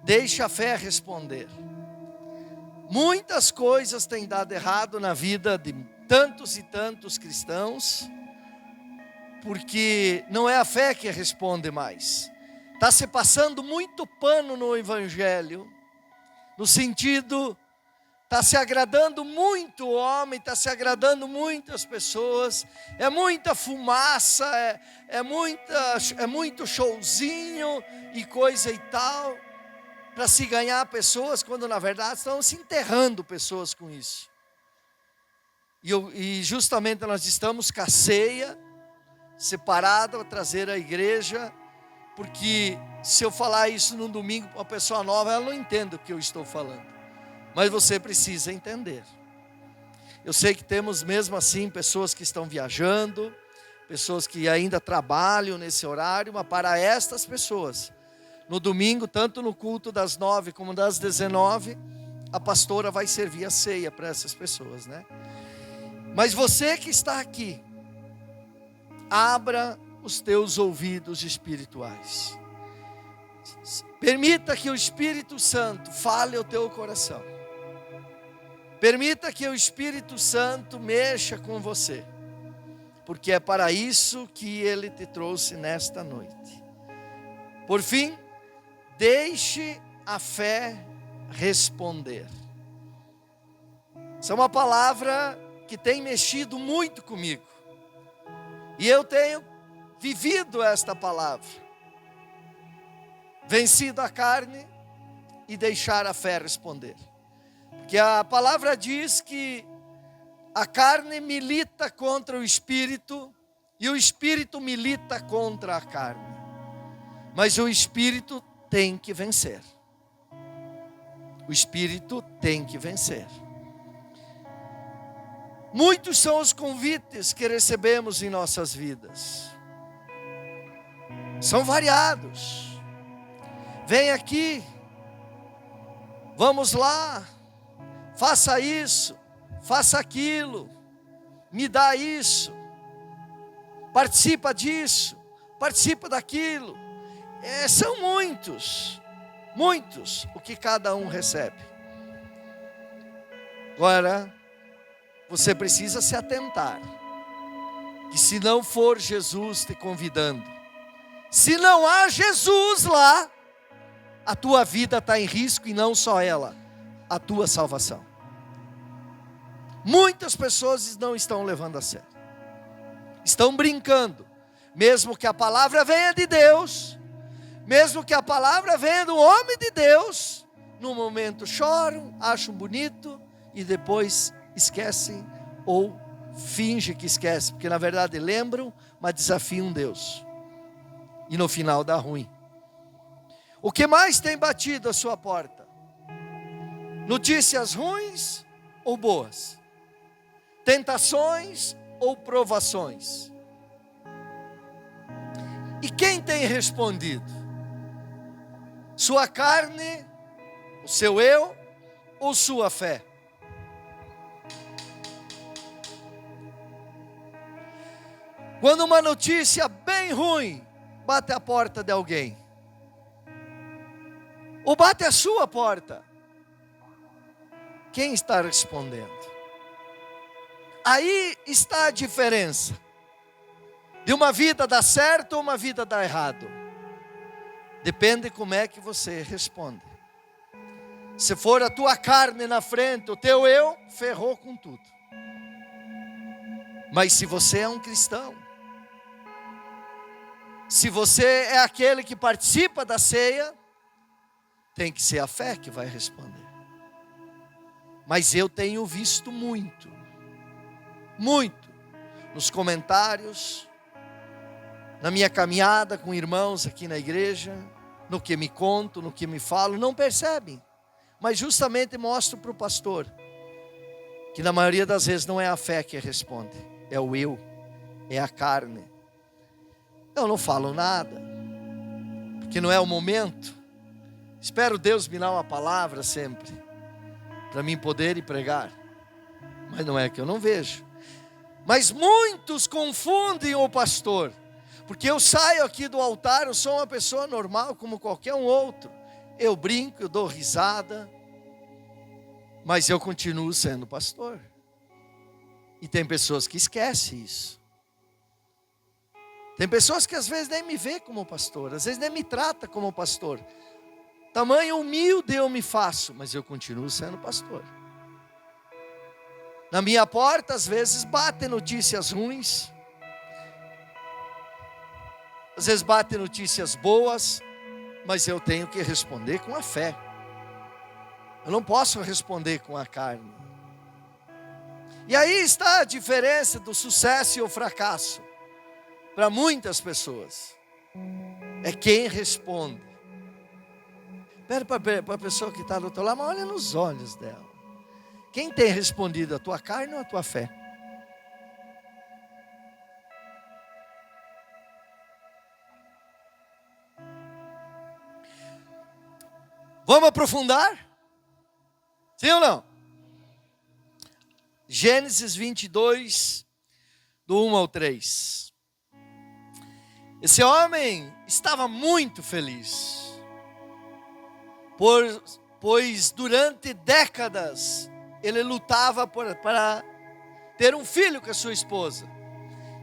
Deixa a fé responder. Muitas coisas têm dado errado na vida de tantos e tantos cristãos, porque não é a fé que responde mais. Está se passando muito pano no evangelho, no sentido, está se agradando muito o homem, está se agradando muitas pessoas, é muita fumaça, é muito showzinho e coisa e tal, para se ganhar pessoas, quando na verdade estão se enterrando pessoas com isso. E justamente nós estamos com a ceia separada, a trazer a igreja, porque se eu falar isso num domingo para uma pessoa nova, ela não entende o que eu estou falando. Mas você precisa entender. Eu sei que temos mesmo assim pessoas que estão viajando, pessoas que ainda trabalham nesse horário, mas para estas pessoas, no domingo, tanto no culto das 9 como das 19, a pastora vai servir a ceia para essas pessoas, né? Mas você que está aqui, abra os teus ouvidos espirituais. Permita que o Espírito Santo fale ao teu coração. Permita que o Espírito Santo mexa com você, porque é para isso que Ele te trouxe nesta noite. Por fim, deixe a fé responder. Essa é uma palavra que tem mexido muito comigo, e eu tenho vivido esta palavra. Vencido a carne e deixar a fé responder. Porque a palavra diz que a carne milita contra o espírito e o espírito milita contra a carne. Mas o espírito tem que vencer. O espírito tem que vencer. Muitos são os convites que recebemos em nossas vidas. São variados. Vem aqui, vamos lá, faça isso, faça aquilo, me dá isso, participa disso, participa daquilo. São muitos o que cada um recebe. Agora, você precisa se atentar, que se não for Jesus te convidando, se não há Jesus lá, a tua vida está em risco, e não só ela, a tua salvação. Muitas pessoas não estão levando a sério, estão brincando, mesmo que a palavra venha de Deus, mesmo que a palavra venha do homem de Deus, no momento choram, acham bonito, e depois esquecem, ou fingem que esquecem, porque na verdade lembram, mas desafiam Deus, e no final dá ruim. O que mais tem batido a sua porta? Notícias ruins ou boas? Tentações ou provações? E quem tem respondido? Sua carne, o seu eu ou sua fé? Quando uma notícia bem ruim bate a porta de alguém, ou bate a sua porta, quem está respondendo? Aí está a diferença de uma vida dar certo ou uma vida dar errado. Depende como é que você responde. Se for a tua carne na frente, o teu eu, ferrou com tudo. Mas se você é um cristão, se você é aquele que participa da ceia, tem que ser a fé que vai responder. Mas eu tenho visto muito, nos comentários, na minha caminhada com irmãos aqui na igreja, no que me conto, no que me falo, não percebem. Mas justamente mostro para o pastor, que na maioria das vezes não é a fé que responde, é o eu, é a carne. Eu não falo nada, porque não é o momento. Espero Deus me dar uma palavra sempre, para mim poder ir pregar. Mas não é que eu não vejo. Mas muitos confundem o pastor, porque eu saio aqui do altar, eu sou uma pessoa normal como qualquer um outro. eu brinco, eu dou risada, mas eu continuo sendo pastor. E tem pessoas que esquecem isso. Tem pessoas que às vezes nem me vê como pastor, às vezes nem me trata como pastor. Tamanho humilde eu me faço, mas eu continuo sendo pastor. Na minha porta, às vezes, batem notícias ruins. Às vezes batem notícias boas, mas eu tenho que responder com a fé. Eu não posso responder com a carne. E aí está a diferença do sucesso e o fracasso. Para muitas pessoas, é quem responde. Pera para a pessoa que está do outro lado, mas olha nos olhos dela. Quem tem respondido, a tua carne ou a tua fé? Vamos aprofundar? Sim ou não? Gênesis 22, do 1 ao 3. Esse homem estava muito feliz, pois durante décadas ele lutava para ter um filho com a sua esposa.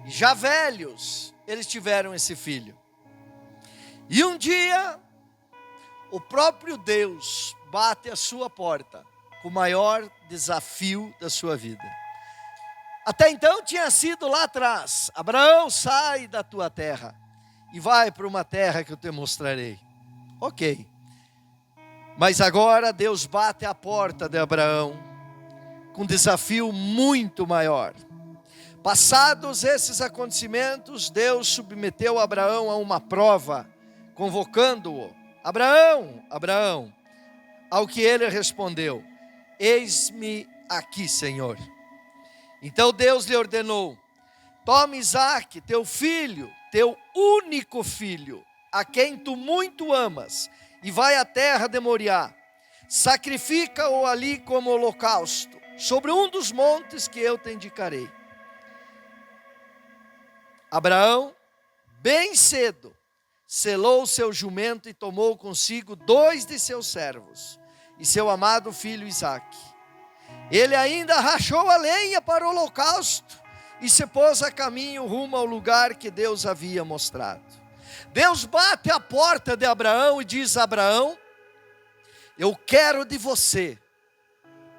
E já velhos, eles tiveram esse filho. E um dia, o próprio Deus bate à sua porta com o maior desafio da sua vida. Até então tinha sido lá atrás: Abraão, sai da tua terra e vai para uma terra que eu te mostrarei. Ok. Mas agora Deus bate à porta de Abraão com um desafio muito maior. Passados esses acontecimentos, Deus submeteu Abraão a uma prova, convocando-o: Abraão, Abraão. Ao que ele respondeu: eis-me aqui, Senhor. Então Deus lhe ordenou: tome Isaque, teu filho, teu único filho, a quem tu muito amas, e vai à terra de Moriá. Sacrifica-o ali como holocausto, sobre um dos montes que eu te indicarei. Abraão, bem cedo, selou seu jumento e tomou consigo 2 de seus servos e seu amado filho Isaque. Ele ainda rachou a lenha para o holocausto e se pôs a caminho rumo ao lugar que Deus havia mostrado. Deus bate à porta de Abraão e diz: Abraão, eu quero de você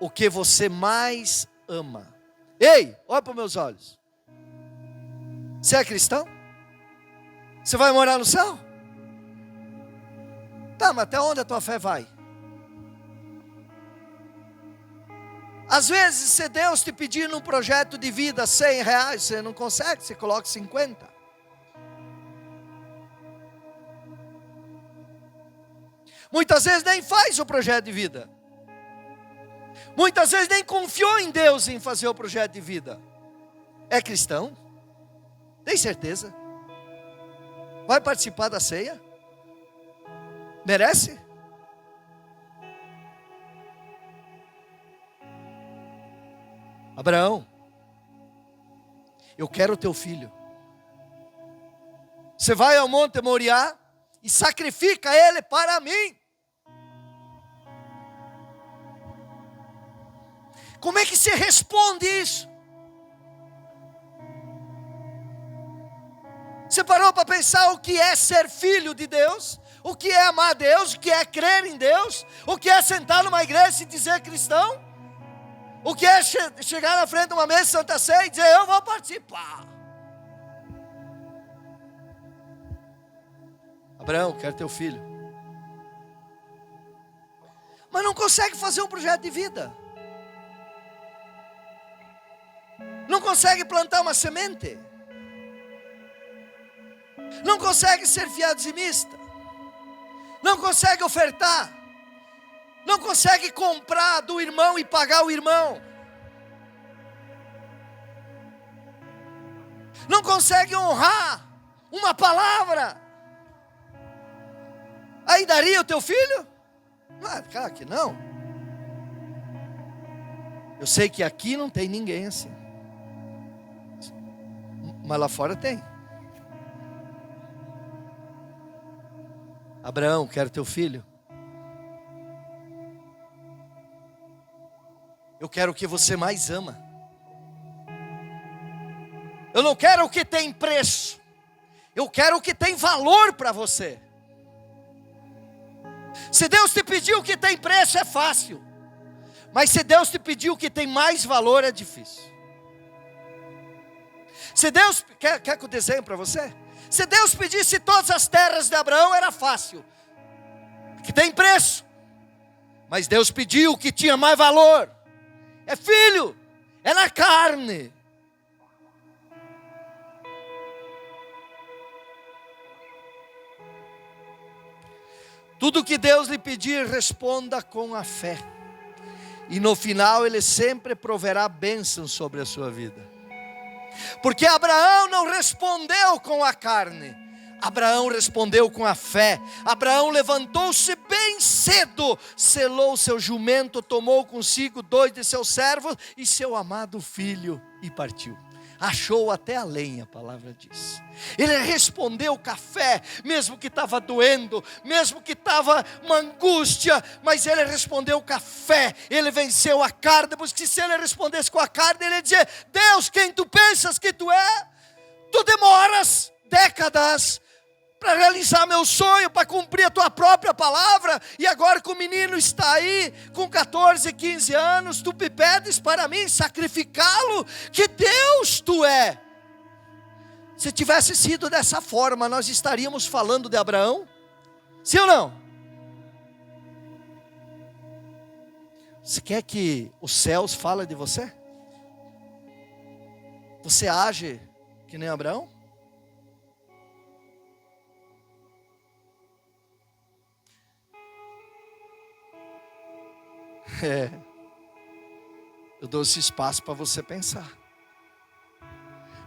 o que você mais ama. Ei, olha para os meus olhos. Você é cristão? Você vai morar no céu? Tá, mas até onde a tua fé vai? Às vezes, se Deus te pedir num projeto de vida R$100, você não consegue, você coloca 50. Muitas vezes nem faz o projeto de vida. Muitas vezes nem confiou em Deus em fazer o projeto de vida. É cristão? Tem certeza? Vai participar da ceia? Merece? Abraão, eu quero o teu filho. Você vai ao Monte Moriá e sacrifica ele para mim. Como é que se responde isso? Você parou para pensar o que é ser filho de Deus? O que é amar a Deus? O que é crer em Deus? O que é sentar numa igreja e dizer cristão? O que é chegar na frente de uma mesa de Santa Ceia e dizer: eu vou participar? Abraão, quero teu filho. Mas não consegue fazer um projeto de vida. Não consegue plantar uma semente. Não consegue ser fiel dizimista. Não consegue ofertar. Não consegue comprar do irmão e pagar o irmão. Não consegue honrar uma palavra. Aí daria o teu filho? Ah, cara, que não. Eu sei que aqui não tem ninguém assim. Mas lá fora tem. Abraão, quero teu filho. Eu quero o que você mais ama. Eu não quero o que tem preço. Eu quero o que tem valor para você. Se Deus te pediu o que tem preço, é fácil. Mas se Deus te pediu o que tem mais valor, é difícil. Se Deus, quer que eu desenhe para você? Se Deus pedisse todas as terras de Abraão, era fácil. Que tem preço. Mas Deus pediu o que tinha mais valor. É filho, é na carne. Tudo que Deus lhe pedir, responda com a fé. E no final Ele sempre proverá bênçãos sobre a sua vida. Porque Abraão não respondeu com a carne. Abraão respondeu com a fé. Abraão levantou-se bem cedo, selou seu jumento, tomou consigo 2 de seus servos e seu amado filho e partiu. Achou até a lenha, a palavra diz. Ele respondeu com a fé, mesmo que estava doendo, mesmo que estava uma angústia, mas ele respondeu com a fé. Ele venceu a carne, porque se ele respondesse com a carne, ele ia dizer: Deus, quem tu pensas que tu é? Tu demoras décadas para realizar meu sonho, para cumprir a tua própria palavra, e agora que o menino está aí, com 14, 15 anos, tu me pedes para mim sacrificá-lo? Que Deus tu é! Se tivesse sido dessa forma, nós estaríamos falando de Abraão? Sim ou não? Você quer que os céus falem de você? Você age que nem Abraão? Eu dou esse espaço para você pensar.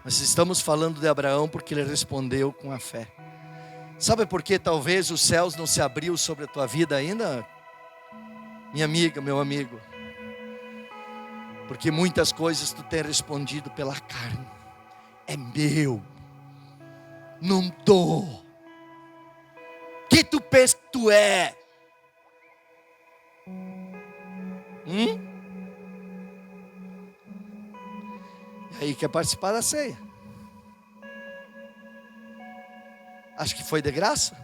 Mas estamos falando de Abraão porque ele respondeu com a fé. Sabe por que talvez os céus não se abriu sobre a tua vida ainda? Minha amiga, meu amigo. Porque muitas coisas tu tem respondido pela carne. É meu. Não dou. Que tu pensa que tu é? E aí quer participar da ceia? Acho que foi de graça?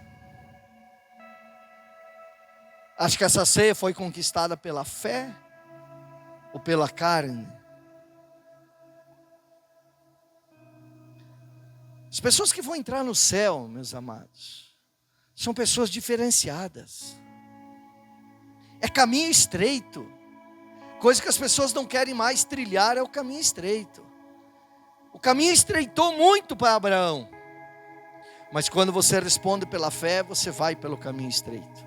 Acho que essa ceia foi conquistada pela fé ou pela carne? As pessoas que vão entrar no céu, meus amados, são pessoas diferenciadas. É caminho estreito. Coisa que as pessoas não querem mais trilhar é o caminho estreito. O caminho estreitou muito para Abraão. Mas quando você responde pela fé, você vai pelo caminho estreito.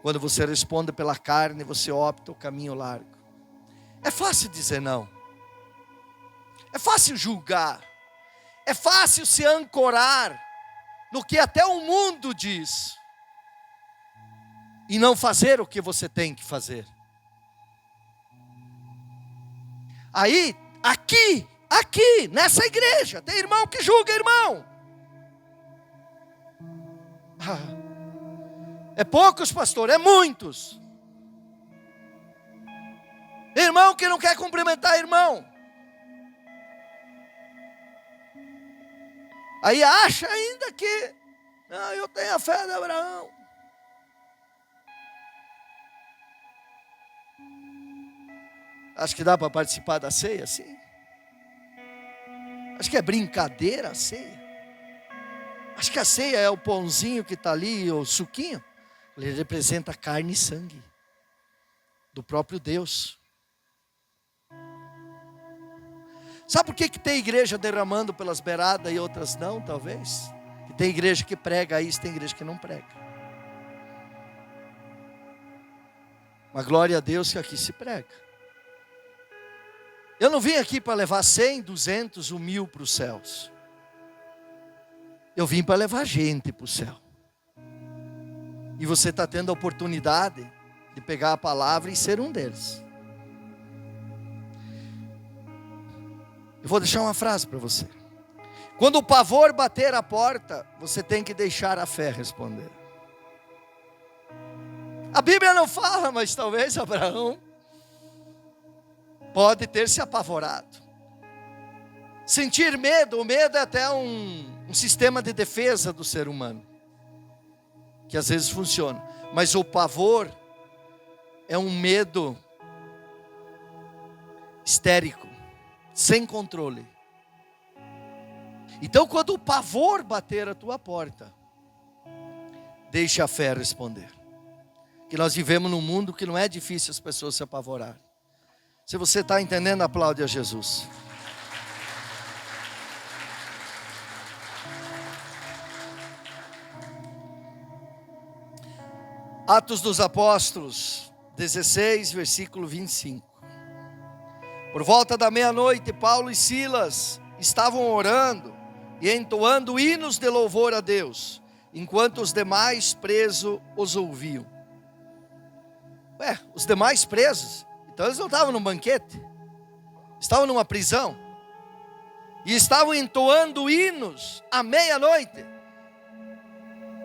Quando você responde pela carne, você opta o caminho largo. É fácil dizer não. É fácil julgar. É fácil se ancorar no que até o mundo diz. E não fazer o que você tem que fazer. Aí, aqui, nessa igreja, tem irmão que julga irmão. É poucos, pastor, é muitos. Irmão que não quer cumprimentar irmão. Aí acha ainda que, não, eu tenho a fé de Abraão. Acho que dá para participar da ceia, sim. Acho que é brincadeira a ceia. Acho que a ceia é o pãozinho que está ali, o suquinho. Ele representa carne e sangue do próprio Deus. Sabe por que tem igreja derramando pelas beiradas e outras não, talvez? Que tem igreja que prega isso, tem igreja que não prega. Mas glória a Deus que aqui se prega. Eu não vim aqui para levar 100, 200, 1.000 para os céus. Eu vim para levar gente para o céu. E você está tendo a oportunidade de pegar a palavra e ser um deles. Eu vou deixar uma frase para você. Quando o pavor bater a porta, você tem que deixar a fé responder. A Bíblia não fala, mas talvez Abraão pode ter se apavorado. Sentir medo, o medo é até um sistema de defesa do ser humano, que às vezes funciona. Mas o pavor é um medo histérico, sem controle. Então, quando o pavor bater a tua porta, deixe a fé responder. Que nós vivemos num mundo que não é difícil as pessoas se apavorar. Se você está entendendo, aplaude a Jesus. Atos dos Apóstolos 16, versículo 25. Por volta da meia-noite, Paulo e Silas estavam orando e entoando hinos de louvor a Deus, enquanto os demais presos os ouviam. Os demais presos? Então eles não estavam num banquete, estavam numa prisão, e estavam entoando hinos à meia-noite.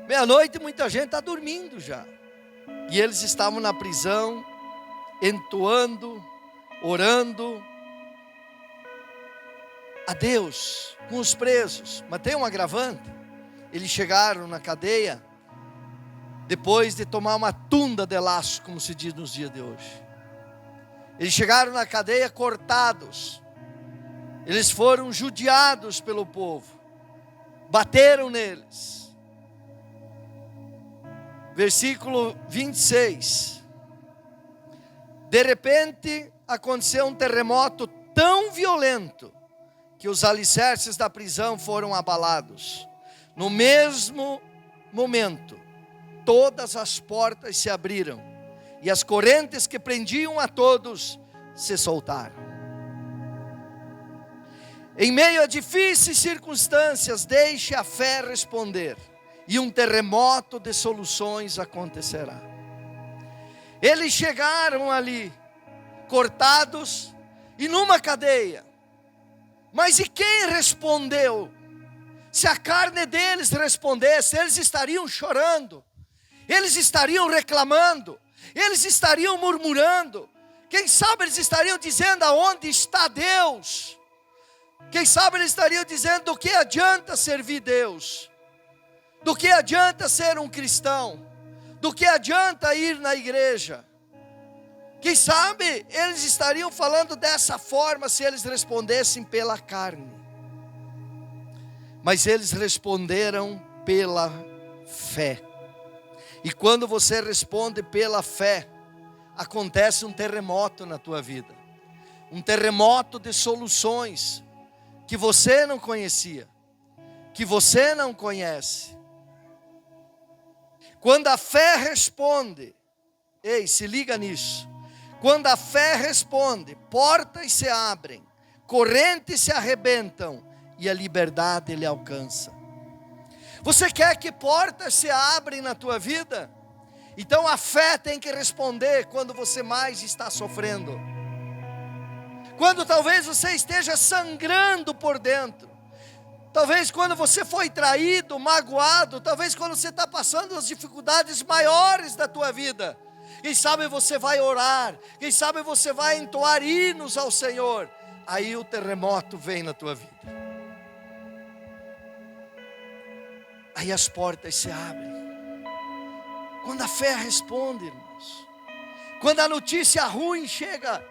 Meia-noite muita gente está dormindo já, e eles estavam na prisão, entoando, orando a Deus com os presos. Mas tem um agravante: eles chegaram na cadeia depois de tomar uma tunda de laço, como se diz nos dias de hoje. Eles chegaram na cadeia cortados, eles foram judiados pelo povo, bateram neles. Versículo 26. De repente aconteceu um terremoto tão violento que os alicerces da prisão foram abalados. No mesmo momento, todas as portas se abriram e as correntes que prendiam a todos se soltaram. Em meio a difíceis circunstâncias, deixe a fé responder, e um terremoto de soluções acontecerá. Eles chegaram ali, cortados e numa cadeia. Mas e quem respondeu? Se a carne deles respondesse, eles estariam chorando, eles estariam reclamando, eles estariam murmurando. Quem sabe eles estariam dizendo: aonde está Deus? Quem sabe eles estariam dizendo: do que adianta servir Deus? Do que adianta ser um cristão? Do que adianta ir na igreja? Quem sabe eles estariam falando dessa forma se eles respondessem pela carne. Mas eles responderam pela fé. E quando você responde pela fé, acontece um terremoto na tua vida. Um terremoto de soluções que você não conhecia, que você não conhece. Quando a fé responde, ei, se liga nisso. Quando a fé responde, portas se abrem, correntes se arrebentam e a liberdade lhe alcança. Você quer que portas se abrem na tua vida? Então a fé tem que responder quando você mais está sofrendo. Quando talvez você esteja sangrando por dentro. Talvez quando você foi traído, magoado. Talvez quando você está passando as dificuldades maiores da tua vida. Quem sabe você vai orar. Quem sabe você vai entoar hinos ao Senhor. Aí o terremoto vem na tua vida. Aí as portas se abrem. Quando a fé responde, irmãos. Quando a notícia ruim chega,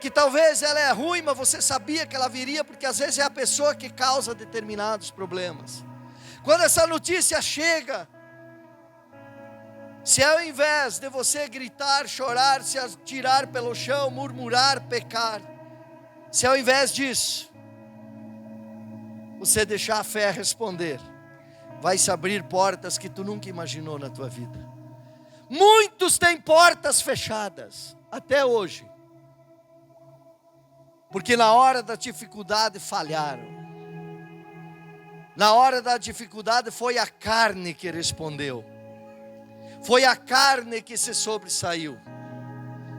que talvez ela é ruim, mas você sabia que ela viria, porque às vezes é a pessoa que causa determinados problemas. Quando essa notícia chega, se ao invés de você gritar, chorar, se atirar pelo chão, murmurar, pecar, se ao invés disso, você deixar a fé responder, vai se abrir portas que tu nunca imaginou na tua vida. Muitos têm portas fechadas, até hoje, porque na hora da dificuldade falharam. Na hora da dificuldade foi a carne que respondeu. Foi a carne que se sobressaiu.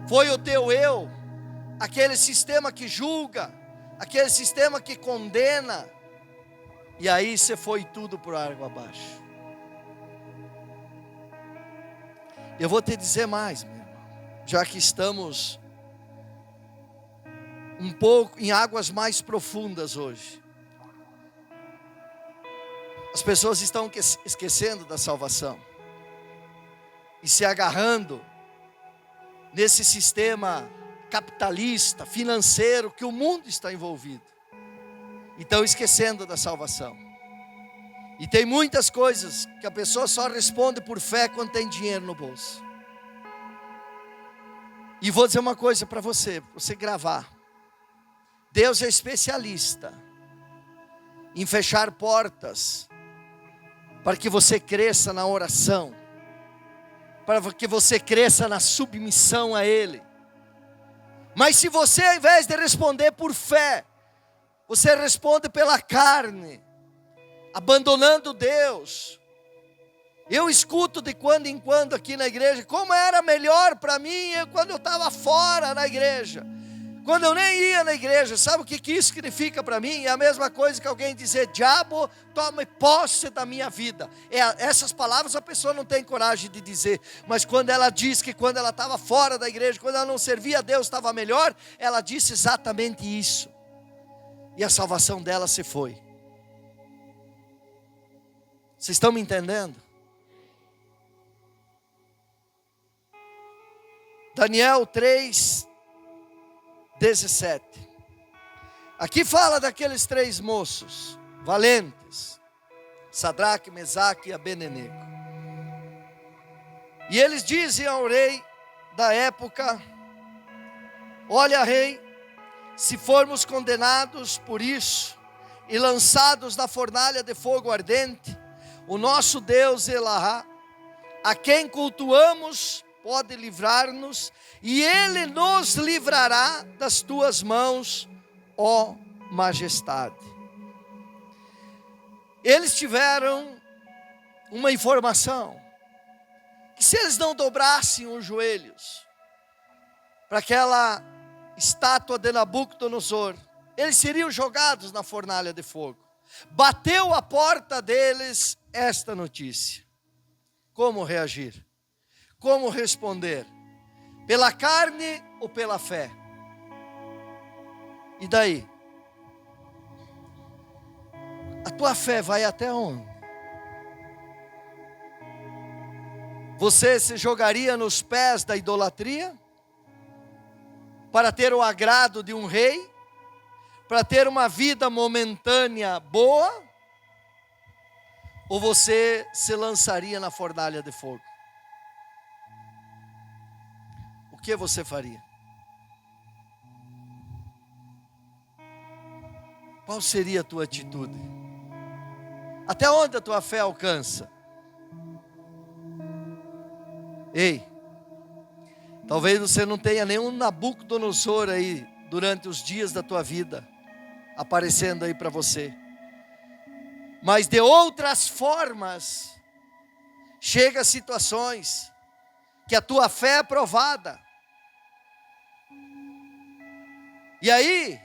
Foi o teu eu, aquele sistema que julga, aquele sistema que condena. E aí você foi tudo por água abaixo. Eu vou te dizer mais, meu irmão, já que estamos um pouco em águas mais profundas hoje. As pessoas estão esquecendo da salvação e se agarrando nesse sistema capitalista, financeiro, que o mundo está envolvido. E estão esquecendo da salvação. E tem muitas coisas que a pessoa só responde por fé quando tem dinheiro no bolso. E vou dizer uma coisa para você gravar. Deus é especialista em fechar portas para que você cresça na oração, para que você cresça na submissão a Ele. Mas se você, ao invés de responder por fé, você responde pela carne, abandonando Deus. Eu escuto de quando em quando aqui na igreja, como era melhor para mim quando eu estava fora da igreja, quando eu nem ia na igreja. Sabe o que isso significa para mim? É a mesma coisa que alguém dizer: diabo, tome posse da minha vida. Essas palavras a pessoa não tem coragem de dizer, mas quando ela diz que quando ela estava fora da igreja, quando ela não servia a Deus, estava melhor, ela disse exatamente isso. E a salvação dela se foi. Vocês estão me entendendo? Daniel 3:17. Aqui fala daqueles 3 moços valentes, Sadraque, Mesaque e Abednego. E eles dizem ao rei da época: olha, rei, se formos condenados por isso e lançados na fornalha de fogo ardente, o nosso Deus Elohá, a quem cultuamos, pode livrar-nos, e Ele nos livrará das tuas mãos, ó majestade. Eles tiveram uma informação, que se eles não dobrassem os joelhos para aquela estátua de Nabucodonosor, eles seriam jogados na fornalha de fogo. Bateu a porta deles esta notícia. Como reagir? Como responder? Pela carne ou pela fé? E daí? A tua fé vai até onde? Você se jogaria nos pés da idolatria? Para ter o agrado de um rei? Para ter uma vida momentânea boa? Ou você se lançaria na fornalha de fogo? O que você faria? Qual seria a tua atitude? Até onde a tua fé alcança? Ei, talvez você não tenha nenhum Nabucodonosor aí durante os dias da tua vida aparecendo aí para você. Mas de outras formas, chega a situações que a tua fé é provada. E aí,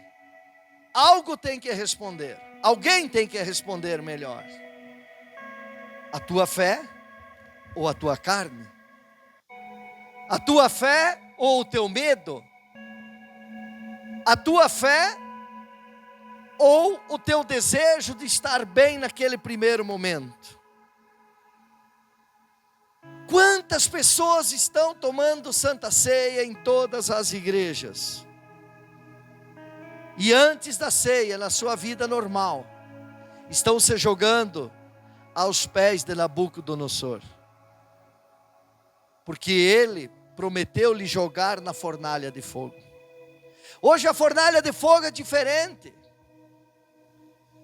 algo tem que responder. Alguém tem que responder melhor. A tua fé ou a tua carne? A tua fé ou o teu medo? A tua fé ou o teu desejo de estar bem naquele primeiro momento? Quantas pessoas estão tomando Santa Ceia em todas as igrejas? E antes da ceia, na sua vida normal, estão se jogando aos pés de Nabucodonosor. Porque ele prometeu lhe jogar na fornalha de fogo. Hoje a fornalha de fogo é diferente.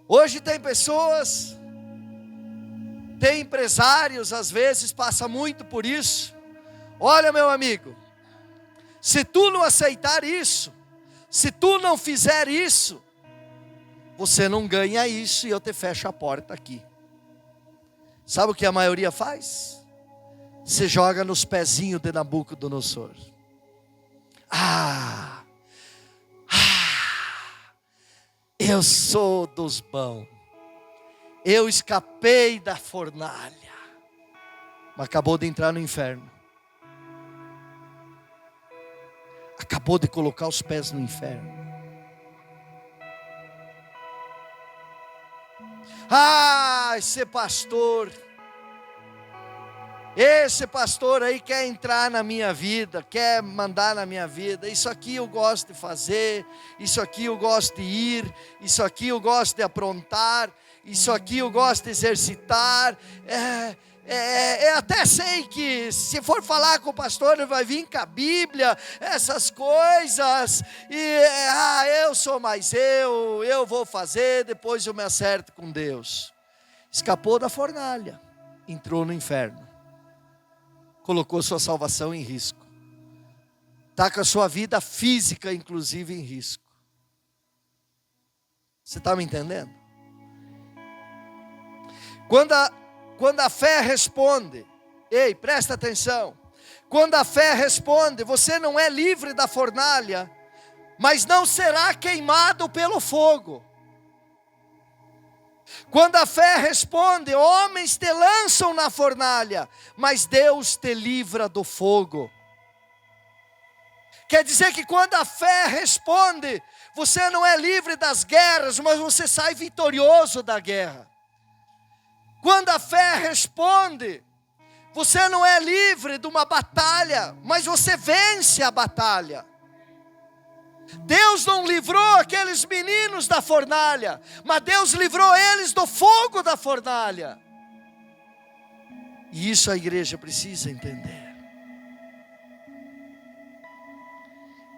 Hoje tem pessoas, tem empresários, às vezes passa muito por isso. Olha, meu amigo, se tu não aceitar isso, se tu não fizer isso, você não ganha isso e eu te fecho a porta aqui. Sabe o que a maioria faz? Se joga nos pezinhos de Nabucodonosor. Eu sou dos bons. Eu escapei da fornalha. Mas acabou de entrar no inferno. Acabou de colocar os pés no inferno. Esse pastor aí quer entrar na minha vida, quer mandar na minha vida. Isso aqui eu gosto de fazer, isso aqui eu gosto de ir, isso aqui eu gosto de aprontar, isso aqui eu gosto de exercitar. Até sei que se for falar com o pastor, ele vai vir com a Bíblia, essas coisas, eu sou mais eu vou fazer, depois eu me acerto com Deus. Escapou da fornalha, entrou no inferno, colocou sua salvação em risco, está com a sua vida física inclusive em risco. Você está me entendendo? Quando a fé responde, presta atenção, quando a fé responde, você não é livre da fornalha, mas não será queimado pelo fogo. Quando a fé responde, homens te lançam na fornalha, mas Deus te livra do fogo. Quer dizer que quando a fé responde, você não é livre das guerras, mas você sai vitorioso da guerra. Quando a fé responde, você não é livre de uma batalha, mas você vence a batalha. Deus não livrou aqueles meninos da fornalha, mas Deus livrou eles do fogo da fornalha. E isso a igreja precisa entender.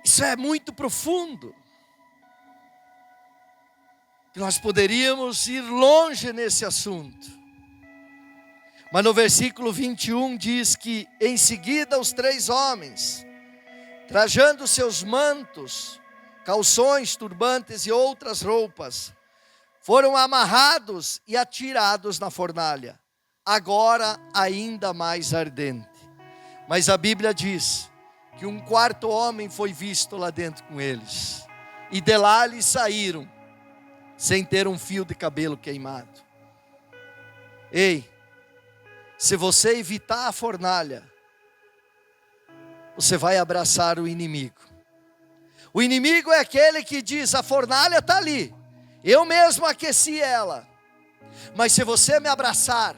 Isso é muito profundo. Nós poderíamos ir longe nesse assunto. Mas no versículo 21 diz que em seguida os 3 homens, trajando seus mantos, calções, turbantes e outras roupas, foram amarrados e atirados na fornalha, agora ainda mais ardente. Mas a Bíblia diz que um 4º homem foi visto lá dentro com eles, e de lá eles saíram, sem ter um fio de cabelo queimado. Se você evitar a fornalha, você vai abraçar o inimigo. O inimigo é aquele que diz: a fornalha está ali, eu mesmo aqueci ela. Mas se você me abraçar,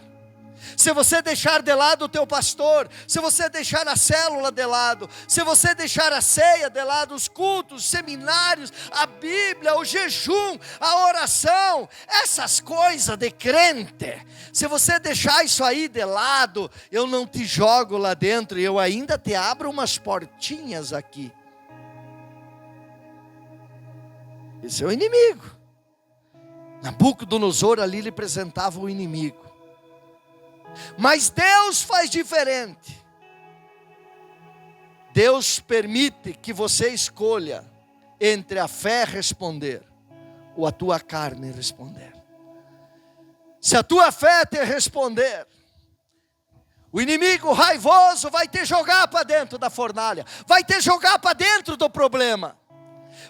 se você deixar de lado o teu pastor, se você deixar a célula de lado, se você deixar a ceia de lado, os cultos, os seminários, a Bíblia, o jejum, a oração, essas coisas de crente, se você deixar isso aí de lado, eu não te jogo lá dentro, eu ainda te abro umas portinhas aqui. Esse é o inimigo. Nabucodonosor ali lhe apresentava o inimigo. Mas Deus faz diferente. Deus permite que você escolha entre a fé responder ou a tua carne responder. Se a tua fé te responder, o inimigo raivoso vai te jogar para dentro da fornalha, vai te jogar para dentro do problema,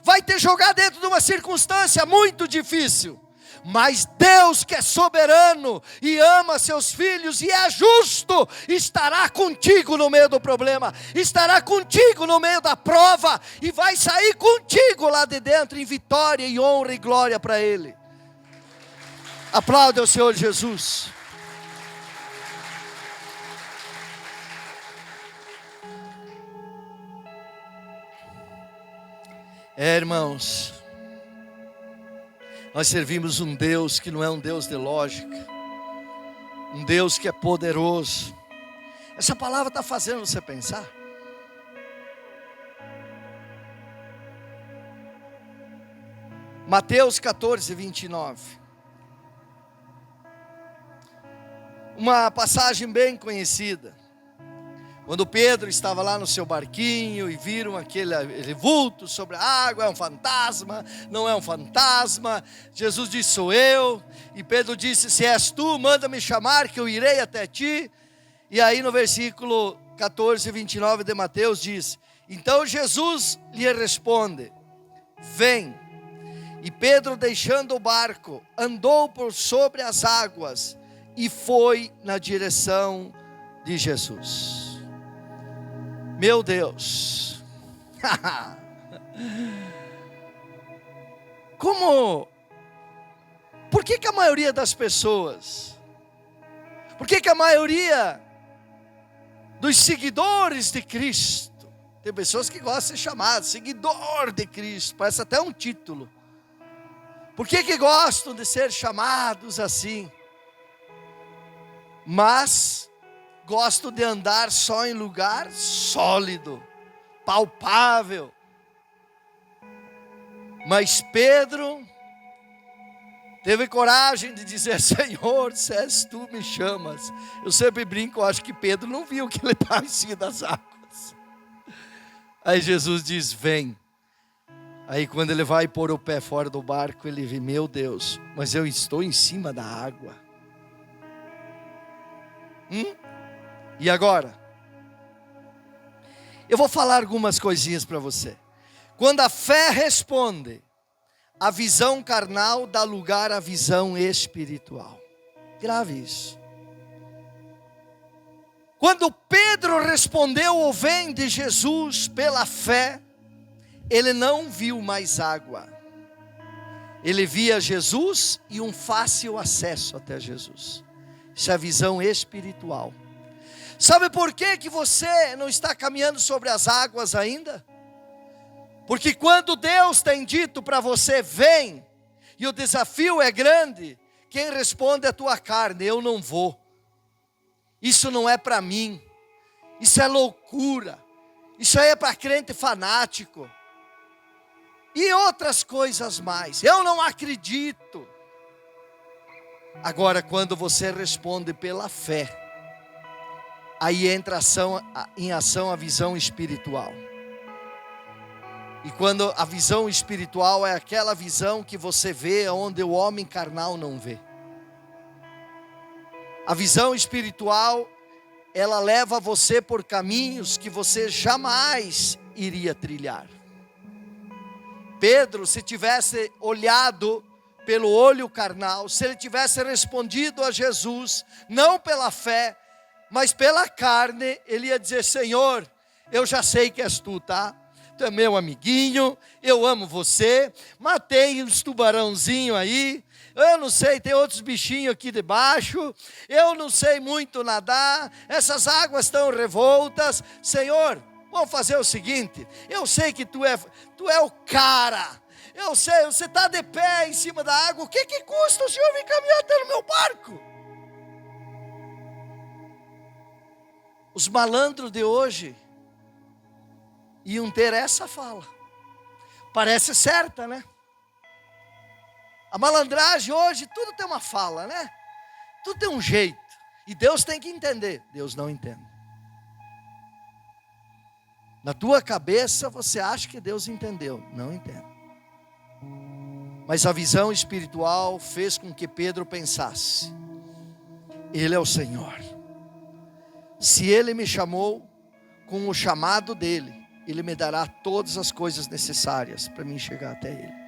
vai te jogar dentro de uma circunstância muito difícil. Mas Deus, que é soberano e ama seus filhos e é justo, estará contigo no meio do problema, estará contigo no meio da prova, e vai sair contigo lá de dentro em vitória e honra e glória para Ele. Aplauda o Senhor Jesus. Irmãos, nós servimos um Deus que não é um Deus de lógica, um Deus que é poderoso. Essa palavra está fazendo você pensar. Mateus 14, 29. Uma passagem bem conhecida. Quando Pedro estava lá no seu barquinho e viram aquele vulto sobre a água, é um fantasma, não é um fantasma. Jesus disse: sou eu. E Pedro disse: se és tu, manda-me chamar que eu irei até ti. E aí no versículo 14, 29 de Mateus diz: então Jesus lhe responde: vem. E Pedro, deixando o barco, andou por sobre as águas e foi na direção de Jesus. Meu Deus, Por que a maioria das pessoas, por que a maioria dos seguidores de Cristo, tem pessoas que gostam de ser chamadas seguidor de Cristo, parece até um título. Por que gostam de ser chamados assim? Mas gostam de andar só em lugar sólido, palpável. Mas Pedro teve coragem de dizer: Senhor, se és tu, me chamas. Eu sempre brinco, eu acho que Pedro não viu que ele estava em cima das águas. Aí Jesus diz: vem. Aí quando ele vai pôr o pé fora do barco, ele vê: meu Deus, mas eu estou em cima da água. E agora? Eu vou falar algumas coisinhas para você. Quando a fé responde, a visão carnal dá lugar à visão espiritual. Grave isso. Quando Pedro respondeu ou vem de Jesus pela fé, ele não viu mais água. Ele via Jesus e um fácil acesso até Jesus. Isso é a visão espiritual. Sabe por que você não está caminhando sobre as águas ainda? Porque quando Deus tem dito para você: vem, e o desafio é grande, quem responde é a tua carne: eu não vou. Isso não é para mim. Isso é loucura. Isso aí é para crente fanático. E outras coisas mais. Eu não acredito. Agora, quando você responde pela fé, aí entra em ação a visão espiritual. E quando a visão espiritual é aquela visão que você vê onde o homem carnal não vê. A visão espiritual, ela leva você por caminhos que você jamais iria trilhar. Pedro, se tivesse olhado pelo olho carnal, se ele tivesse respondido a Jesus, não pela fé, mas pela carne, ele ia dizer: Senhor, eu já sei que és tu, tá? Tu é meu amiguinho, eu amo você, matei uns tubarãozinhos aí, eu não sei, tem outros bichinhos aqui debaixo, eu não sei muito nadar, essas águas estão revoltas. Senhor, vamos fazer o seguinte: eu sei que tu é o cara, eu sei, você está de pé em cima da água, o que custa o Senhor vir caminhar até no meu barco? Os malandros de hoje iam ter essa fala. Parece certa, né? A malandragem hoje, tudo tem uma fala, né? Tudo tem um jeito. E Deus tem que entender. Deus não entende. Na tua cabeça você acha que Deus entendeu. Não entende. Mas a visão espiritual fez com que Pedro pensasse: Ele é o Senhor. Se Ele me chamou com o chamado dEle, Ele me dará todas as coisas necessárias para mim chegar até Ele.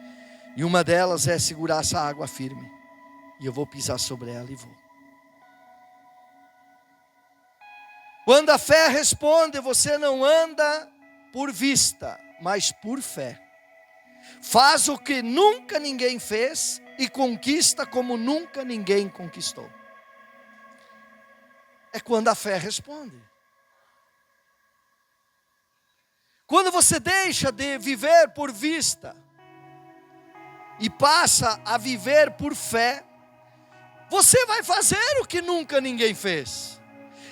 E uma delas é segurar essa água firme. E eu vou pisar sobre ela e vou. Quando a fé responde, você não anda por vista, mas por fé. Faz o que nunca ninguém fez e conquista como nunca ninguém conquistou. É quando a fé responde. Quando você deixa de viver por vista e passa a viver por fé, você vai fazer o que nunca ninguém fez.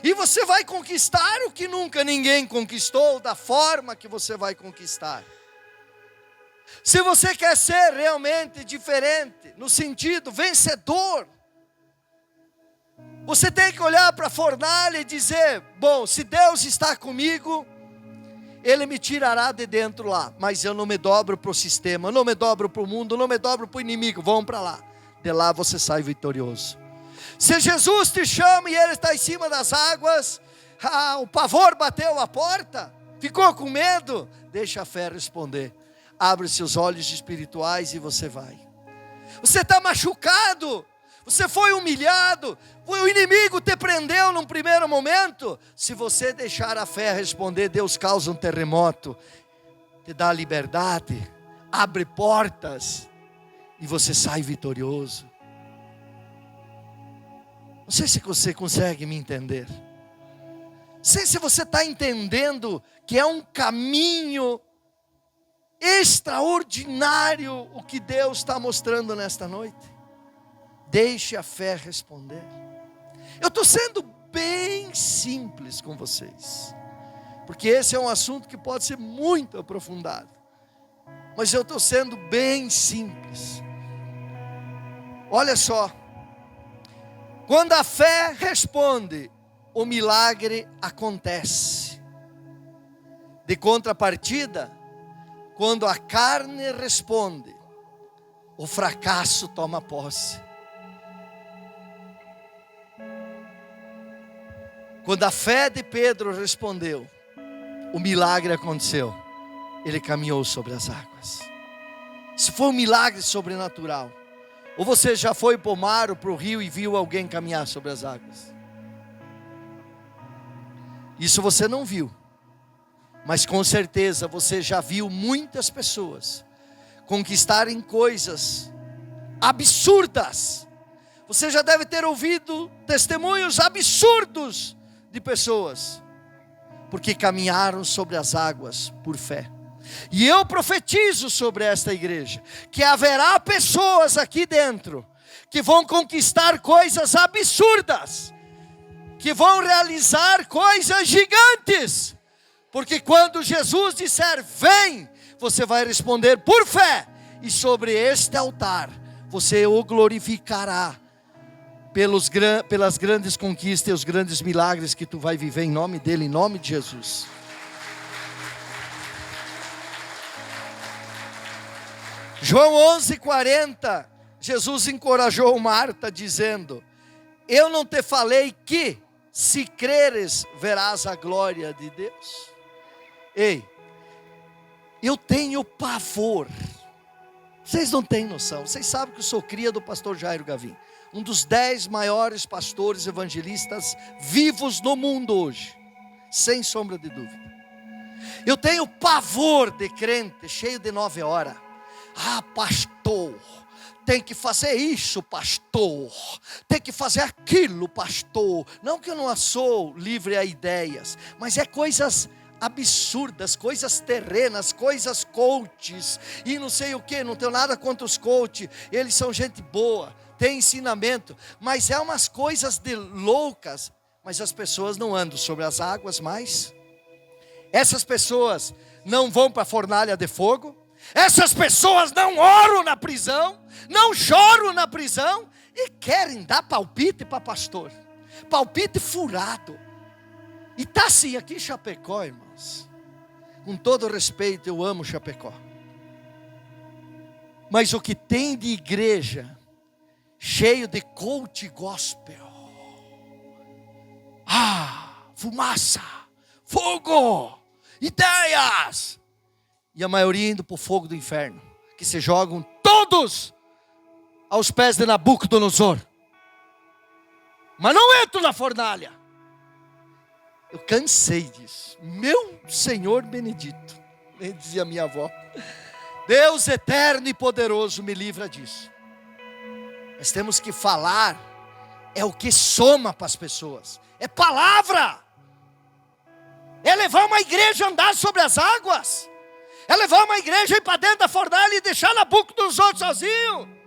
E você vai conquistar o que nunca ninguém conquistou, da forma que você vai conquistar. Se você quer ser realmente diferente, no sentido vencedor, você tem que olhar para a fornalha e dizer: bom, se Deus está comigo, Ele me tirará de dentro lá, mas eu não me dobro para o sistema, eu não me dobro para o mundo, eu não me dobro para o inimigo, vão para lá. De lá você sai vitorioso. Se Jesus te chama e Ele está em cima das águas, o pavor bateu a porta, ficou com medo, deixa a fé responder. Abre seus olhos espirituais e você vai. Você está machucado, você foi humilhado, o inimigo te prendeu num primeiro momento. Se você deixar a fé responder, Deus causa um terremoto, te dá liberdade, abre portas e você sai vitorioso. Não sei se você consegue me entender. Não sei se você está entendendo que é um caminho extraordinário o que Deus está mostrando nesta noite. Deixe a fé responder. Eu estou sendo bem simples com vocês, porque esse é um assunto que pode ser muito aprofundado, mas eu estou sendo bem simples. Olha só, quando a fé responde, o milagre acontece. De contrapartida, quando a carne responde, o fracasso toma posse. Quando a fé de Pedro respondeu, o milagre aconteceu. Ele caminhou sobre as águas. Isso foi um milagre sobrenatural. Ou você já foi para o mar ou para o rio e viu alguém caminhar sobre as águas? Isso você não viu. Mas com certeza você já viu muitas pessoas conquistarem coisas absurdas. Você já deve ter ouvido testemunhos absurdos de pessoas, porque caminharam sobre as águas por fé. E eu profetizo sobre esta igreja, que haverá pessoas aqui dentro, que vão conquistar coisas absurdas, que vão realizar coisas gigantes, porque quando Jesus disser vem, você vai responder por fé, e sobre este altar, você o glorificará, pelas grandes conquistas e os grandes milagres que tu vai viver em nome dele, em nome de Jesus. João 11:40, Jesus encorajou Marta dizendo, eu não te falei que se creres verás a glória de Deus? Ei, eu tenho pavor, vocês não têm noção, vocês sabem que eu sou cria do pastor Jairo Gavin, um dos 10 maiores pastores evangelistas vivos no mundo hoje, sem sombra de dúvida. Eu tenho pavor de crente cheio de 9 horas. Ah, pastor, tem que fazer isso, pastor, tem que fazer aquilo, pastor. Não que eu não sou livre a ideias, mas é coisas absurdas, coisas terrenas, coisas coaches, e não sei o que, não tenho nada contra os coaches, eles são gente boa, tem ensinamento, mas é umas coisas de loucas. Mas as pessoas não andam sobre as águas mais, essas pessoas não vão para a fornalha de fogo, essas pessoas não oram na prisão, não choram na prisão, e querem dar palpite para pastor, palpite furado, e está assim aqui em Chapecó, irmãos, com todo respeito, eu amo Chapecó, mas o que tem de igreja, cheio de coach gospel, fumaça, fogo, ideias, e a maioria indo para o fogo do inferno, que se jogam todos aos pés de Nabucodonosor, mas não entram na fornalha. Eu cansei disso, meu Senhor benedito, nem dizia minha avó, Deus eterno e poderoso me livra disso. Nós temos que falar, é o que soma para as pessoas, é palavra, é levar uma igreja a andar sobre as águas, é levar uma igreja a ir para dentro da fornalha e deixar Nabucodonosor sozinho,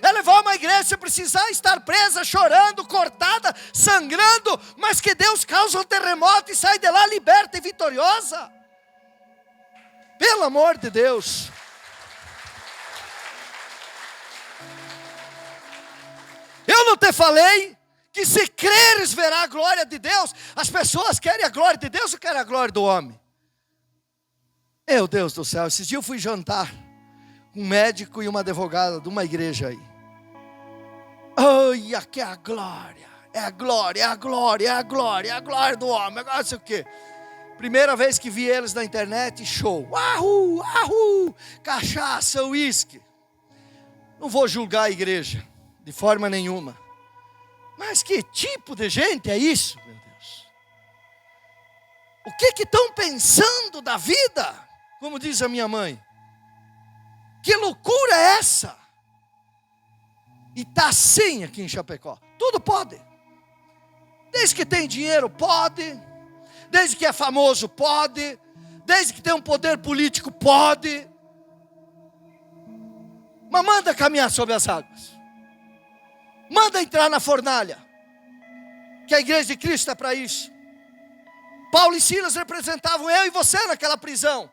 é levar uma igreja, se precisar estar presa, chorando, cortada, sangrando, mas que Deus causa um terremoto e sai de lá liberta e vitoriosa, pelo amor de Deus. Eu não te falei que se creres verá a glória de Deus? As pessoas querem a glória de Deus ou querem a glória do homem? Meu Deus do céu, esses dias eu fui jantar com um médico e uma advogada de uma igreja aí. Ai, aqui é a glória, é a glória, é a glória, é a glória, é a glória do homem, agora não sei o quê. Primeira vez que vi eles na internet, show, cachaça, uísque. Não vou julgar a igreja de forma nenhuma, mas que tipo de gente é isso, meu Deus? O que estão pensando da vida? Como diz a minha mãe, que loucura é essa? E está assim aqui em Chapecó, tudo pode, Desde que tem dinheiro, pode. Desde que é famoso, pode. Desde que tem um poder político, pode. Mas manda caminhar sobre as águas. Manda entrar na fornalha. Que a igreja de Cristo é para isso. Paulo e Silas representavam eu e você naquela prisão.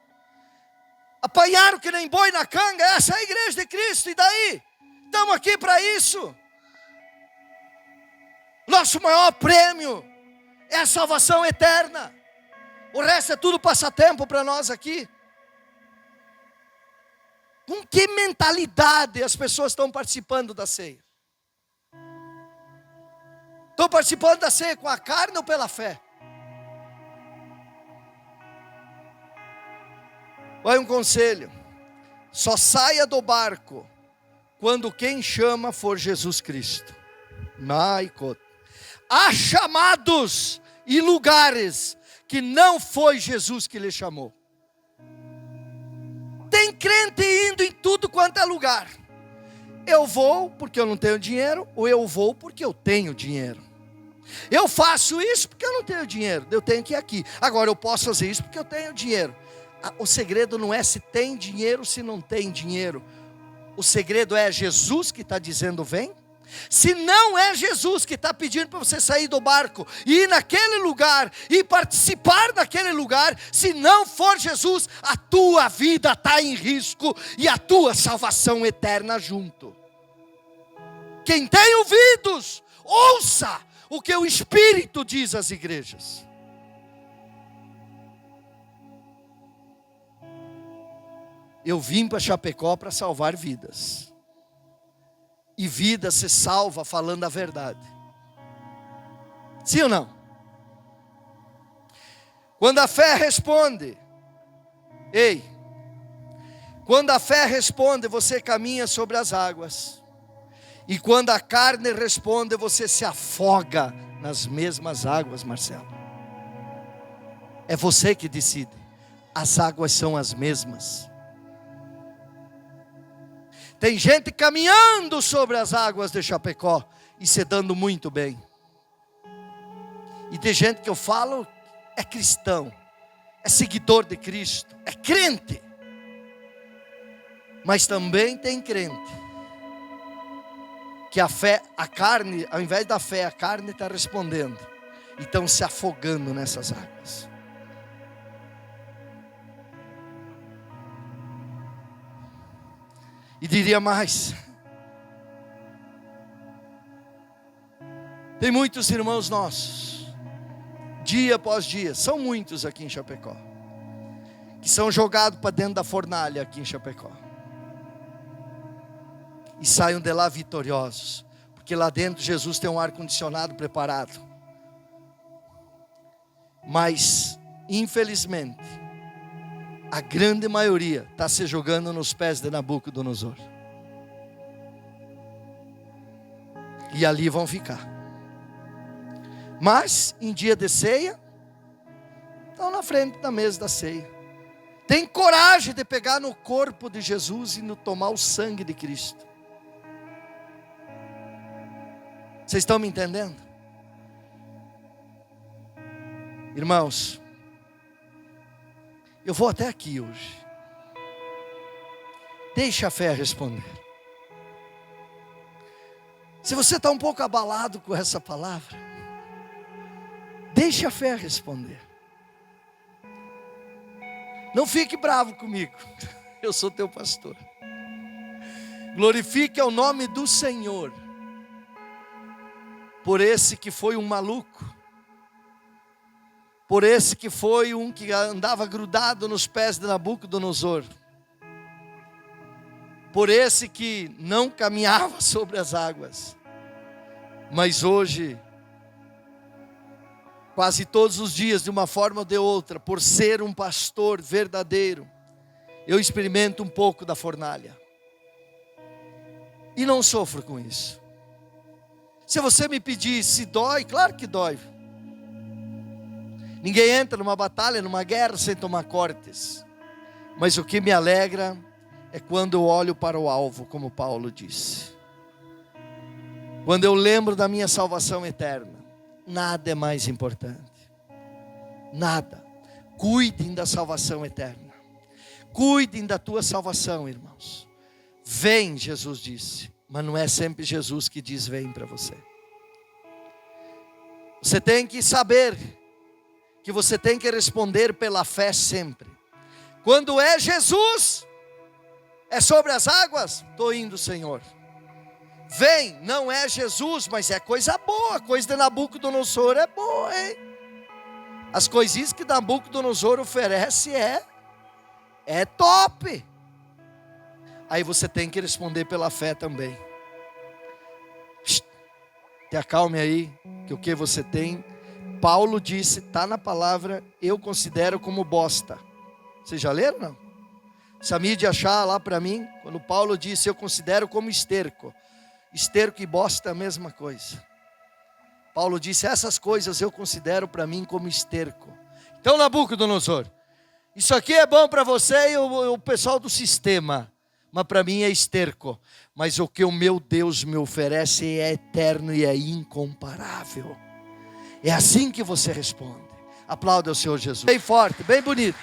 Apanharam que nem boi na canga. Essa é a igreja de Cristo. E daí? Estamos aqui para isso. Nosso maior prêmio é a salvação eterna. O resto é tudo passatempo para nós aqui. Com que mentalidade as pessoas estão participando da ceia? Estão participando da ceia com a carne ou pela fé? Olha um conselho. Só saia do barco quando quem chama for Jesus Cristo. Há chamados e lugares que não foi Jesus que lhe chamou. Tem crente indo em tudo quanto é lugar. Eu vou porque eu não tenho dinheiro, ou eu vou porque eu tenho dinheiro. Eu faço isso porque eu não tenho dinheiro, eu tenho que ir aqui. Agora eu posso fazer isso porque eu tenho dinheiro. O segredo não é se tem dinheiro ou se não tem dinheiro. O segredo é Jesus que está dizendo vem. Se não é Jesus que está pedindo para você sair do barco e ir naquele lugar e participar daquele lugar, se não for Jesus, a tua vida está em risco e a tua salvação eterna junto. Quem tem ouvidos, ouça o que o Espírito diz às igrejas. Eu vim para Chapecó para salvar vidas. E vida se salva falando a verdade. Sim ou não? Quando a fé responde, quando a fé responde, você caminha sobre as águas. E quando a carne responde, você se afoga nas mesmas águas, Marcelo. É você que decide. As águas são as mesmas. Tem gente caminhando sobre as águas de Chapecó e se dando muito bem. E tem gente que eu falo é cristão, é seguidor de Cristo, é crente. Mas também tem crente que a fé, a carne, ao invés da fé, a carne está respondendo e estão se afogando nessas águas. E diria mais, tem muitos irmãos nossos, dia após dia, são muitos aqui em Chapecó, que são jogados para dentro da fornalha aqui em Chapecó, e saiam de lá vitoriosos, porque lá dentro Jesus tem um ar-condicionado preparado. Mas, infelizmente, a grande maioria está se jogando nos pés de Nabucodonosor. E ali vão ficar. Mas, em dia de ceia, estão na frente da mesa da ceia. Tem coragem de pegar no corpo de Jesus e tomar o sangue de Cristo. Vocês estão me entendendo? Irmãos, eu vou até aqui hoje. Deixa a fé responder. Se você está um pouco abalado com essa palavra, deixa a fé responder. Não fique bravo comigo. Eu sou teu pastor. Glorifique o nome do Senhor por esse que foi um maluco, por esse que foi um que andava grudado nos pés de Nabucodonosor, por esse que não caminhava sobre as águas, mas hoje, quase todos os dias, de uma forma ou de outra, por ser um pastor verdadeiro, eu experimento um pouco da fornalha, e não sofro com isso. Se você me pedir se dói, claro que dói. Ninguém entra numa batalha, numa guerra sem tomar cortes. Mas o que me alegra é quando eu olho para o alvo, como Paulo disse. Quando eu lembro da minha salvação eterna. nada é mais importante. Nada. Cuidem da salvação eterna. Cuidem da tua salvação, irmãos. Vem, Jesus disse. Mas não é sempre Jesus que diz vem para você. Você tem que saber que você tem que responder pela fé sempre. Quando é Jesus, é sobre as águas, estou indo, Senhor. Vem, não é Jesus, mas é coisa boa. A coisa de Nabucodonosor é boa, hein? As coisinhas que Nabucodonosor oferece é top. Aí você tem que responder pela fé também. Te acalme aí, que o que você tem, Paulo disse, está na palavra, eu considero como bosta. Vocês já leram, não? Samir de achar lá para mim, quando Paulo disse, eu considero como esterco. Esterco e bosta é a mesma coisa. Paulo disse, essas coisas eu considero para mim como esterco. Então, Nabucodonosor, isso aqui é bom para você e o pessoal do sistema, mas para mim é esterco. Mas o que o meu Deus me oferece é eterno e é incomparável. É assim que você responde. Aplauda o Senhor Jesus. Bem forte, bem bonito.